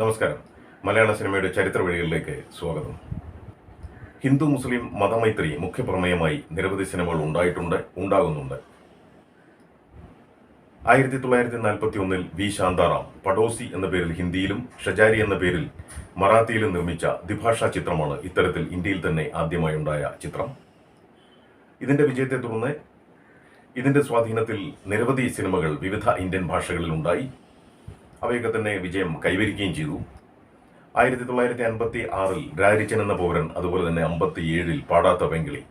നമസ്കാരം. മലയാള സിനിമയുടെ ചരിത്ര വഴികളിലേക്ക് സ്വാഗതം. ഹിന്ദു മുസ്ലിം മതമൈത്രി മുഖ്യപ്രമേയമായി നിരവധി സിനിമകൾ ഉണ്ടാകുന്നുണ്ട്. 1941 വി ശാന്താറാം പഡോസി എന്ന പേരിൽ ഹിന്ദിയിലും ഷജാരി എന്ന പേരിൽ മറാത്തിയിലും നിർമ്മിച്ച ദ്വിഭാഷാ ചിത്രമാണ് ഇത്തരത്തിൽ ഇന്ത്യയിൽ തന്നെ ആദ്യമായുണ്ടായ ചിത്രം. ഇതിന്റെ വിജയത്തെ തുടർന്ന് ഇതിന്റെ സ്വാധീനത്തിൽ നിരവധി സിനിമകൾ വിവിധ ഇന്ത്യൻ ഭാഷകളിൽ ഉണ്ടായി. അവയൊക്കെ തന്നെ വിജയം കൈവരിക്കുകയും ചെയ്തു. 1956 രാരിച്ചൻ എന്ന പൗരൻ, അതുപോലെ തന്നെ 57 പാടാത്ത പെങ്കിളി,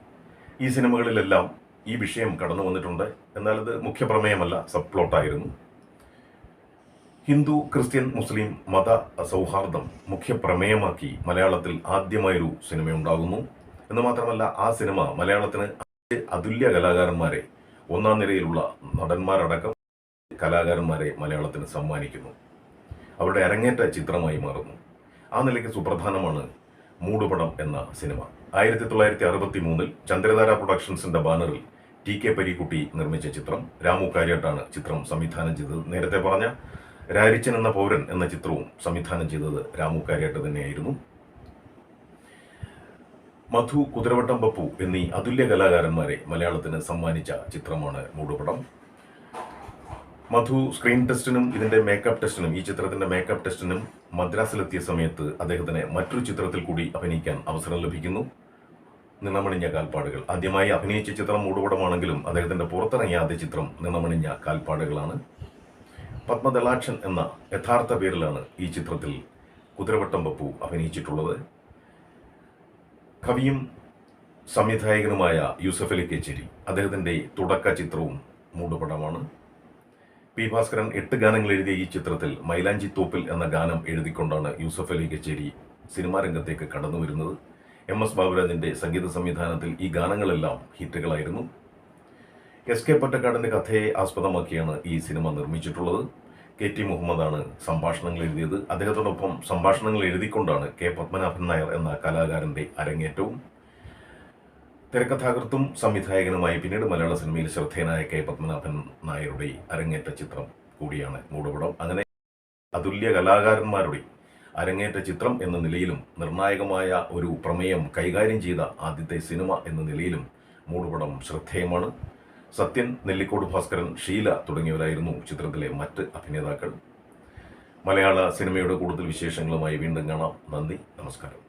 ഈ സിനിമകളിലെല്ലാം ഈ വിഷയം കടന്നു വന്നിട്ടുണ്ട്. എന്നാൽ അത് മുഖ്യപ്രമേയമല്ല, സബ് പ്ലോട്ടായിരുന്നു. ഹിന്ദു ക്രിസ്ത്യൻ മുസ്ലിം മത സൗഹാർദ്ദം മുഖ്യപ്രമേയമാക്കി മലയാളത്തിൽ ആദ്യമായൊരു സിനിമയുണ്ടാകുന്നു. എന്ന് മാത്രമല്ല, ആ സിനിമ മലയാളത്തിന് അതുല്യ കലാകാരന്മാരെ, ഒന്നാം നിരയിലുള്ള നടന്മാരടക്കം കലാകാരന്മാരെ മലയാളത്തിന് സമ്മാനിക്കുന്നു. അവരുടെ അരങ്ങേറ്റ ചിത്രമായി മാറുന്നു. ആ നിലയ്ക്ക് സുപ്രധാനമാണ് മൂടുപടം എന്ന സിനിമ. 1963 ചന്ദ്രധാര പ്രൊഡക്ഷൻസിന്റെ ബാനറിൽ TK പരീക്കുട്ടി നിർമ്മിച്ച ചിത്രം. രാമു കാര്യാട്ടാണ് ചിത്രം സംവിധാനം ചെയ്തത്. നേരത്തെ പറഞ്ഞ രാരിച്ചൻ എന്ന പൗരൻ എന്ന ചിത്രവും സംവിധാനം ചെയ്തത് രാമു കാര്യാട്ട് തന്നെയായിരുന്നു. മധു, കുതിരവട്ടം പപ്പു എന്നീ അതുല്യ കലാകാരന്മാരെ മലയാളത്തിന് സമ്മാനിച്ച ചിത്രമാണ് മൂടുപടം. മധു സ്ക്രീൻ ടെസ്റ്റിനും ഇതിന്റെ മേക്കപ്പ് ടെസ്റ്റിനും, ഈ ചിത്രത്തിന്റെ മേക്കപ്പ് ടെസ്റ്റിനും മദ്രാസിലെത്തിയ സമയത്ത് അദ്ദേഹത്തിന് മറ്റൊരു ചിത്രത്തിൽ കൂടി അഭിനയിക്കാൻ അവസരം ലഭിക്കുന്നു. നിണമണിഞ്ഞ കാൽപ്പാടുകൾ. ആദ്യമായി അഭിനയിച്ച ചിത്രം മൂടുപടമാണെങ്കിലും അദ്ദേഹത്തിന്റെ പുറത്തിറങ്ങിയ ആദ്യ ചിത്രം നിണമണിഞ്ഞ കാൽപ്പാടുകളാണ്. പത്മദളാക്ഷൻ എന്ന യഥാർത്ഥ പേരിലാണ് ഈ ചിത്രത്തിൽ കുതിരവട്ടം പപ്പു അഭിനയിച്ചിട്ടുള്ളത്. കവിയും സംവിധായകനുമായ യൂസഫ് അലി കേച്ചേരി, അദ്ദേഹത്തിന്റെ തുടക്ക ചിത്രവും മൂടുപടമാണ്. പി ഭാസ്കരൻ 8 ഗാനങ്ങൾ എഴുതിയ ഈ ചിത്രത്തിൽ മൈലാഞ്ചി തോപ്പിൽ എന്ന ഗാനം എഴുതിക്കൊണ്ടാണ് യൂസഫ് അലി കച്ചേരി സിനിമാ രംഗത്തേക്ക് കടന്നു വരുന്നത്. MS ബാബുരാജിന്റെ സംഗീത സംവിധാനത്തിൽ ഈ ഗാനങ്ങളെല്ലാം ഹിറ്റുകളായിരുന്നു. SK പൊറ്റക്കാടിന്റെ കഥയെ ആസ്പദമാക്കിയാണ് ഈ സിനിമ നിർമ്മിച്ചിട്ടുള്ളത്. KT മുഹമ്മദാണ് സംഭാഷണങ്ങൾ എഴുതിയത്. അദ്ദേഹത്തോടൊപ്പം സംഭാഷണങ്ങൾ എഴുതിക്കൊണ്ടാണ് K പത്മനാഭൻ നായർ എന്ന കലാകാരന്റെ അരങ്ങേറ്റവും. തിരക്കഥാകൃത്തും സംവിധായകനുമായി പിന്നീട് മലയാള സിനിമയിൽ ശ്രദ്ധേയനായ K പത്മനാഭൻ നായരുടെ അരങ്ങേറ്റ ചിത്രം കൂടിയാണ് മൂടുപടം. അങ്ങനെ അതുല്യ കലാകാരന്മാരുടെ അരങ്ങേറ്റ ചിത്രം എന്ന നിലയിലും നിർണായകമായ ഒരു പ്രമേയം കൈകാര്യം ചെയ്ത ആദ്യത്തെ സിനിമ എന്ന നിലയിലും മൂടുപടം ശ്രദ്ധേയമാണ്. സത്യൻ, നെല്ലിക്കോട് ഭാസ്കരൻ, ഷീല തുടങ്ങിയവരായിരുന്നു ചിത്രത്തിലെ മറ്റ് അഭിനേതാക്കൾ. മലയാള സിനിമയുടെ കൂടുതൽ വിശേഷങ്ങളുമായി വീണ്ടും കാണാം. നന്ദി, നമസ്കാരം.